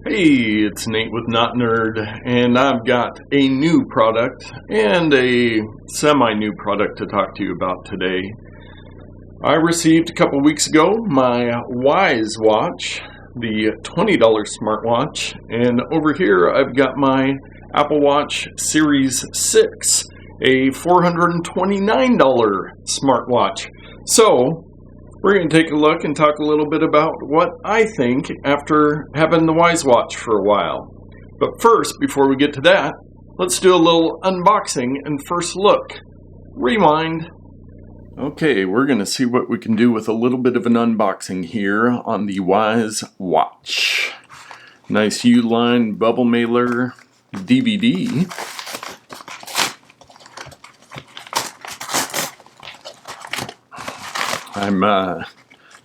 Hey, it's Nate with Not Nerd, and I've got a new product and a semi-new product to talk to you about today. I received a couple weeks ago my Wyze Watch, the $20 smartwatch, and over here I've got my Apple Watch Series 6, a $429 smartwatch. So, we're going to take a look and talk a little bit about what I think after having the Wyze Watch for a while. But first, before we get to that, let's do a little unboxing and first look. Rewind. Okay, we're going to see what we can do with a little bit of an unboxing here on the Wyze Watch. Nice U-line bubble mailer DVD. I'm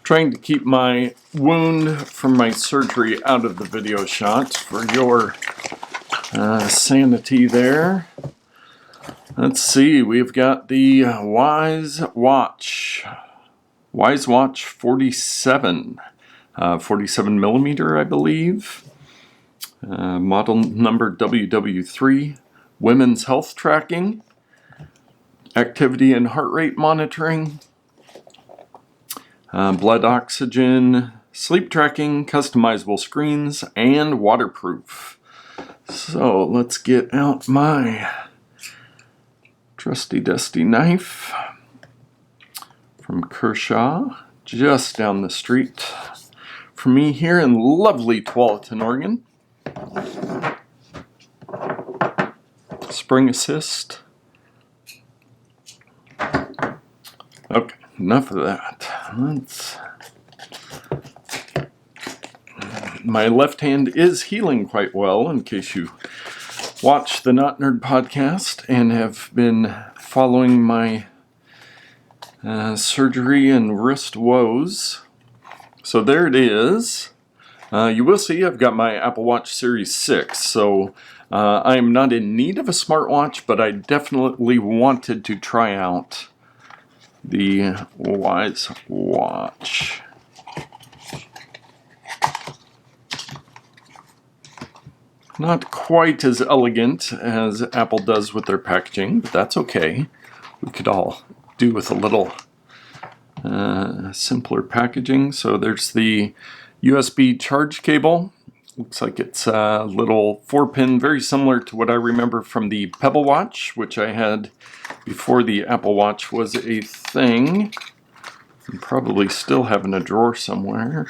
trying to keep my wound from my surgery out of the video shot for your sanity there. Let's see, we've got the Wyze Watch. Wyze Watch 47. 47 millimeter, I believe. Model number WW3. Women's health tracking. Activity and heart rate monitoring. Blood oxygen, sleep tracking, customizable screens, and waterproof. So let's get out my trusty dusty knife from Kershaw, just down the street from me here in lovely Tualatin, Oregon. Spring assist. Okay. Enough of that. My left hand is healing quite well, in case you watch the Not Nerd podcast and have been following my surgery and wrist woes. So there it is. You will see I've got my Apple Watch Series 6, so I am not in need of a smartwatch, but I definitely wanted to try out the Wyze Watch. Not quite as elegant as Apple does with their packaging, but that's okay. We could all do with a little simpler packaging. So there's the USB charge cable. Looks like it's a little 4-pin, very similar to what I remember from the Pebble Watch, which I had before the Apple Watch was a thing. I'm probably still have in a drawer somewhere.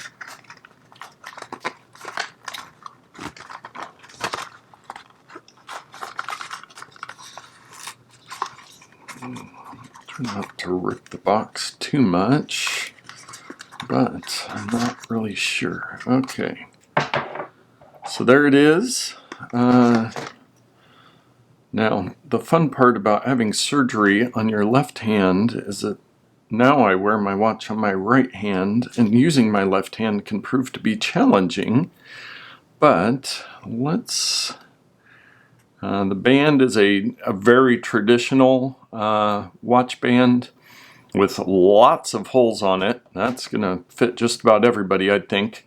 Try not to rip the box too much, but I'm not really sure. Okay. So there it is. Now, the fun part about having surgery on your left hand is that now I wear my watch on my right hand, and using my left hand can prove to be challenging. But let's... the band is a very traditional watch band with lots of holes on it. That's going to fit just about everybody, I think.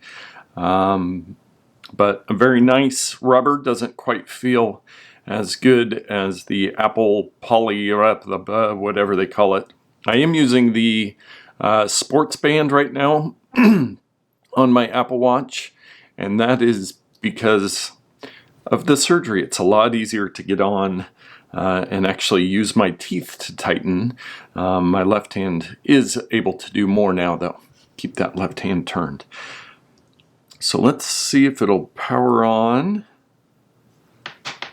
But a very nice rubber, doesn't quite feel as good as the Apple Poly, whatever they call it. I am using the sports band right now on my Apple Watch, and that is because of the surgery. It's a lot easier to get on and actually use my teeth to tighten. My left hand is able to do more now, though. Keep that left hand turned. So let's see if it'll power on.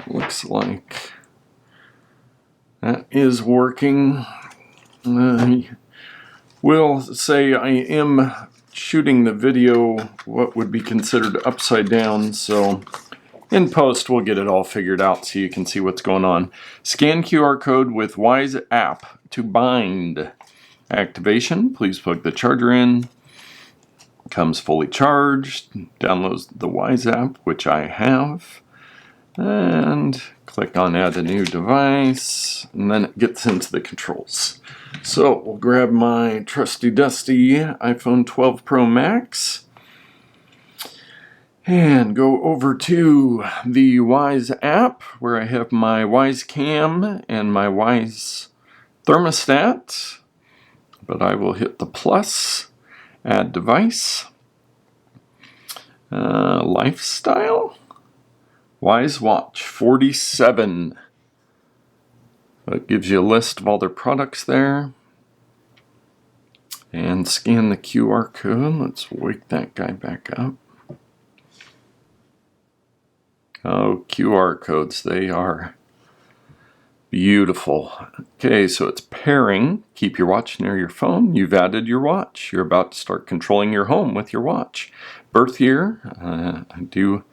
Looks like that is working. We'll say I am shooting the video what would be considered upside down, so in post we'll get it all figured out so you can see what's going on. Scan QR code with Wyze app to bind. Activation, please plug the charger in. Comes fully charged, downloads the Wyze app, which I have, and click on add a new device, and then it gets into the controls. So we'll grab my trusty dusty iPhone 12 Pro Max, And go over to the Wyze app where I have my Wyze cam and my Wyze thermostat. But I will hit the plus, add device, lifestyle, Wyze Watch 47. That gives you a list of all their products there. And scan the QR code. Let's wake that guy back up. Oh, QR codes, they are beautiful. Okay, so it's pairing. Keep your watch near your phone. You've added your watch. You're about to start controlling your home with your watch. Birth year, I do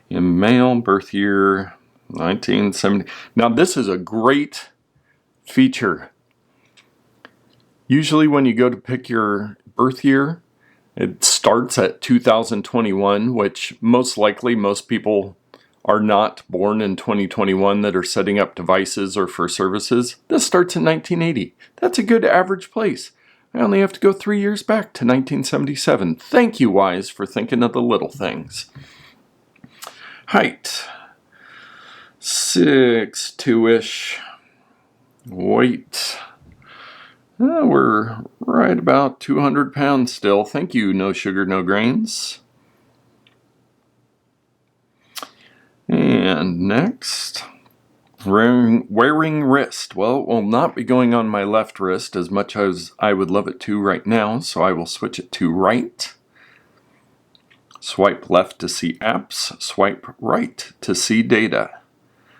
in male, birth year 1970. Now this is a great feature. Usually when you go to pick your birth year, it starts at 2021, which most likely most people are not born in 2021 that are setting up devices or for services. This starts in 1980. That's a good average place. I only have to go 3 years back to 1977. Thank you, Wyze, for thinking of the little things. Height, 6'2"-ish. Weight, we're right about 200 pounds still. Thank you, no sugar, no grains. And next, wearing wrist. Well, it will not be going on my left wrist as much as I would love it to right now, so I will switch it to right. Swipe left to see apps. Swipe right to see data.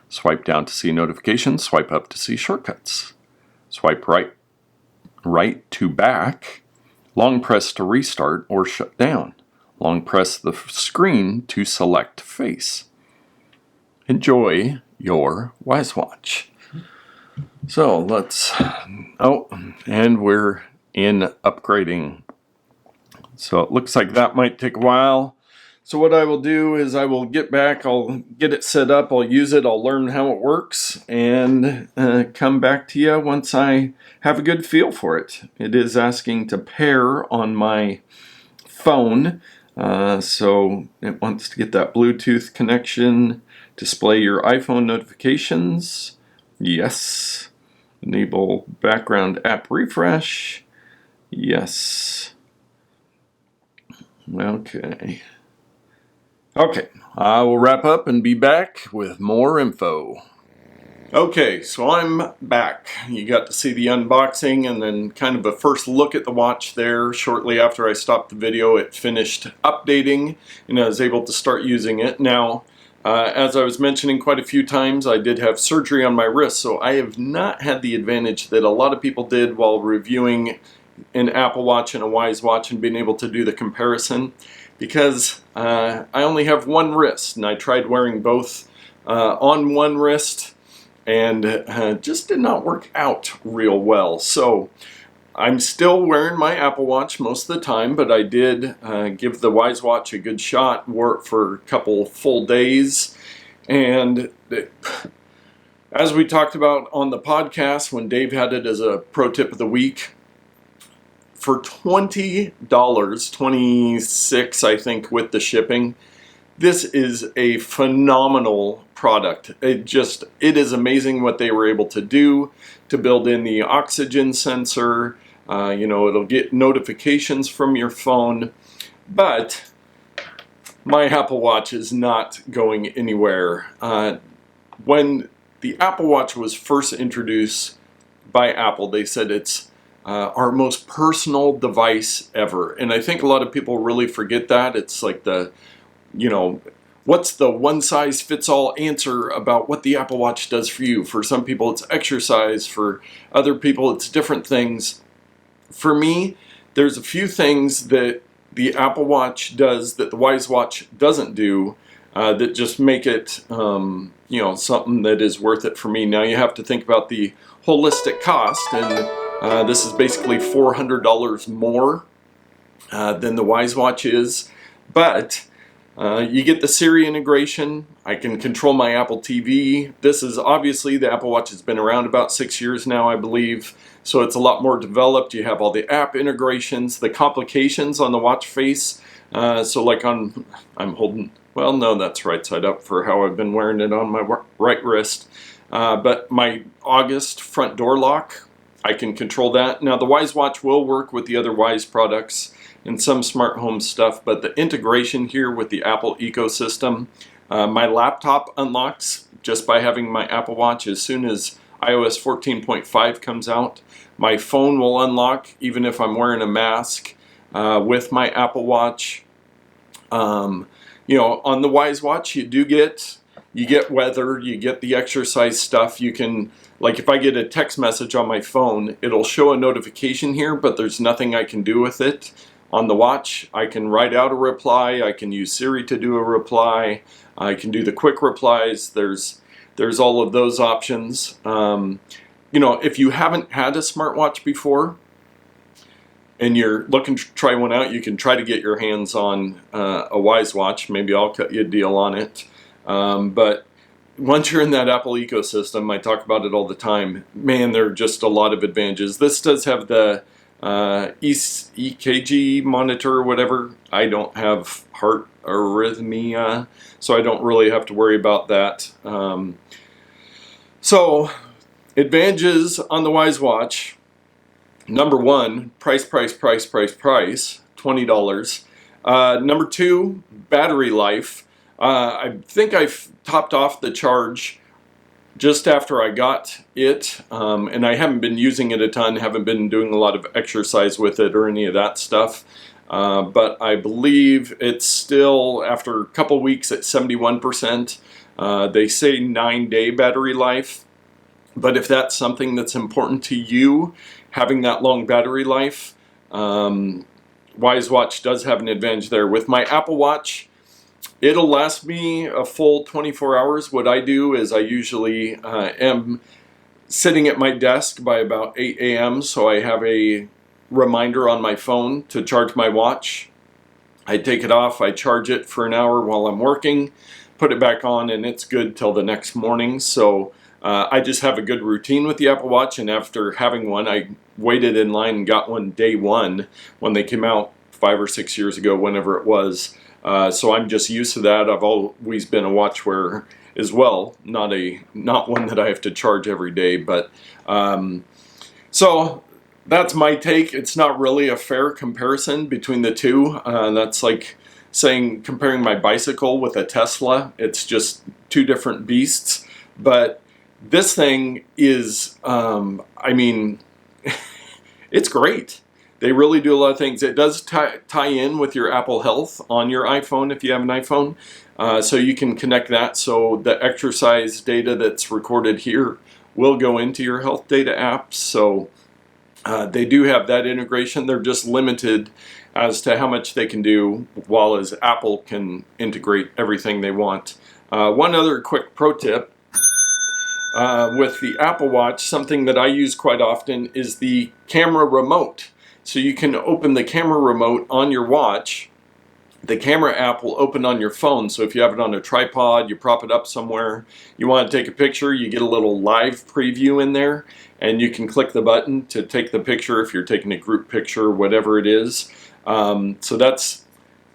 Swipe down to see notifications. Swipe up to see shortcuts. Swipe right to back. Long press to restart or shut down. Long press the screen to select face. Enjoy your Wyze Watch. So let's, and we're in upgrading. So it looks like that might take a while. So what I will do is I will get back, I'll get it set up, I'll use it, I'll learn how it works, and come back to you once I have a good feel for it. It is asking to pair on my phone, so it wants to get that Bluetooth connection, display your iPhone notifications, yes, enable background app refresh, yes, okay. Okay, I will wrap up and be back with more info. Okay, so I'm back. You got to see the unboxing and then kind of a first look at the watch there. Shortly after I stopped the video, it finished updating and I was able to start using it. Now, as I was mentioning quite a few times, I did have surgery on my wrist, so I have not had the advantage that a lot of people did while reviewing an Apple Watch and a Wyze Watch and being able to do the comparison. Because I only have one wrist, and I tried wearing both on one wrist, and just did not work out real well. So I'm still wearing my Apple Watch most of the time, but I did give the Wyze Watch a good shot, wore it for a couple full days, and as we talked about on the podcast when Dave had it as a pro tip of the week, for $20, $26 I think with the shipping, this is a phenomenal product. It is amazing what they were able to do to build in the oxygen sensor. It'll get notifications from your phone, but my Apple Watch is not going anywhere. When the Apple Watch was first introduced by Apple, they said it's our most personal device ever. And I think a lot of people really forget that. It's like what's the one-size-fits-all answer about what the Apple Watch does for you? For some people it's exercise, for other people it's different things. For me, there's a few things that the Apple Watch does that the Wyze Watch doesn't do that just make it something that is worth it for me. Now you have to think about the holistic cost, and this is basically $400 more than the Wyze Watch is, but you get the Siri integration. I can control my Apple TV. This is obviously, the Apple Watch has been around about 6 years now, I believe, so it's a lot more developed. You have all the app integrations, the complications on the watch face So like I'm holding, well, no, that's right side up for how I've been wearing it on my right wrist. But my August front door lock, I can control that. Now the Wyze Watch will work with the other Wyze products and some smart home stuff, but the integration here with the Apple ecosystem, my laptop unlocks just by having my Apple Watch. As soon as iOS 14.5 comes out, my phone will unlock even if I'm wearing a mask with my Apple Watch. You know, on the Wyze Watch you get weather, you get the exercise stuff. You can, like if I get a text message on my phone, it'll show a notification here, but there's nothing I can do with it. On the watch, I can write out a reply, I can use Siri to do a reply, I can do the quick replies. There's all of those options. You know, if you haven't had a smartwatch before and you're looking to try one out, you can try to get your hands on a Wyze Watch. Maybe I'll cut you a deal on it. But once you're in that Apple ecosystem, I talk about it all the time, man, there are just a lot of advantages. This does have the EKG monitor or whatever. I don't have heart arrhythmia, so I don't really have to worry about that. So advantages on the Wyze Watch: number one, price, $20. Number two, battery life. I think I've topped off the charge just after I got it, and I haven't been using it a ton, haven't been doing a lot of exercise with it or any of that stuff, but I believe it's still, after a couple weeks, at 71%. They say 9-day battery life, but if that's something that's important to you, having that long battery life, Wyze Watch does have an advantage there. With my Apple Watch, it'll last me a full 24 hours. What I do is I usually am sitting at my desk by about 8 a.m. so I have a reminder on my phone to charge my watch. I take it off, I charge it for an hour while I'm working, put it back on, and it's good till the next morning. So I just have a good routine with the Apple Watch, and after having one, I waited in line and got one day one when they came out 5 or 6 years ago, whenever it was. So I'm just used to that. I've always been a watch wearer as well, not one that I have to charge every day. But so that's my take. It's not really a fair comparison between the two. That's like saying comparing my bicycle with a Tesla. It's just two different beasts. But this thing is, I mean, it's great. They really do a lot of things. It does tie in with your Apple Health on your iPhone if you have an iPhone. So you can connect that, so the exercise data that's recorded here will go into your health data apps. So they do have that integration. They're just limited as to how much they can do, while as Apple can integrate everything they want. One other quick pro tip. With the Apple Watch, something that I use quite often is the camera remote. So you can open the camera remote on your watch. The camera app will open on your phone. So if you have it on a tripod, you prop it up somewhere, you want to take a picture, you get a little live preview in there, and you can click the button to take the picture if you're taking a group picture, whatever it is. So that's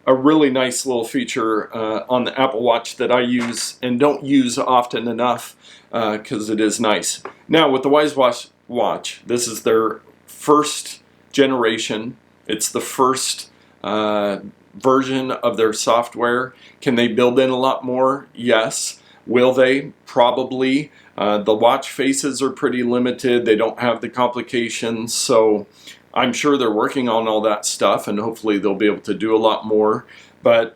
a really nice little feature on the Apple Watch that I use and don't use often enough because it is nice. Now with the Wyze Watch, this is their first generation. It's the first version of their software. Can they build in a lot more? Yes. Will they? Probably. The watch faces are pretty limited. They don't have the complications, so I'm sure they're working on all that stuff, and hopefully they'll be able to do a lot more. But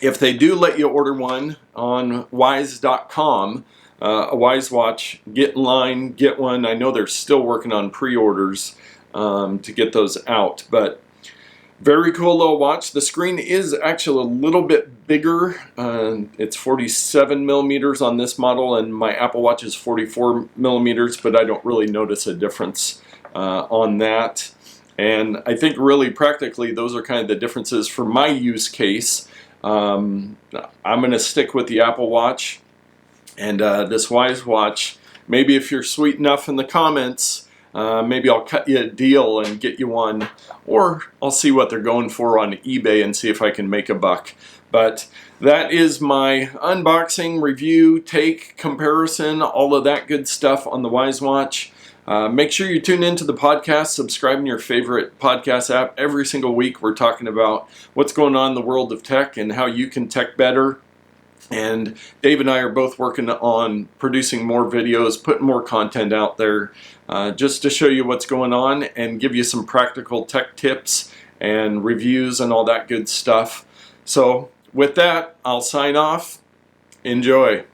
if they do let you order one on Wyze.com, a Wyze Watch, get in line, get one. I know they're still working on pre-orders to get those out, but very cool little watch. The screen is actually a little bit bigger. It's 47 millimeters on this model, and my Apple Watch is 44 millimeters, but I don't really notice a difference on that. And I think really practically those are kind of the differences for my use case. I'm going to stick with the Apple Watch and this Wyze Watch. Maybe if you're sweet enough in the comments, maybe I'll cut you a deal and get you one, or I'll see what they're going for on eBay and see if I can make a buck. But that is my unboxing, review, take, comparison, all of that good stuff on the Wyze Watch. Make sure you tune into the podcast, subscribe in your favorite podcast app. Every single week we're talking about what's going on in the world of tech and how you can tech better. And Dave and I are both working on producing more videos, putting more content out there, just to show you what's going on and give you some practical tech tips and reviews and all that good stuff. So with that, I'll sign off. Enjoy.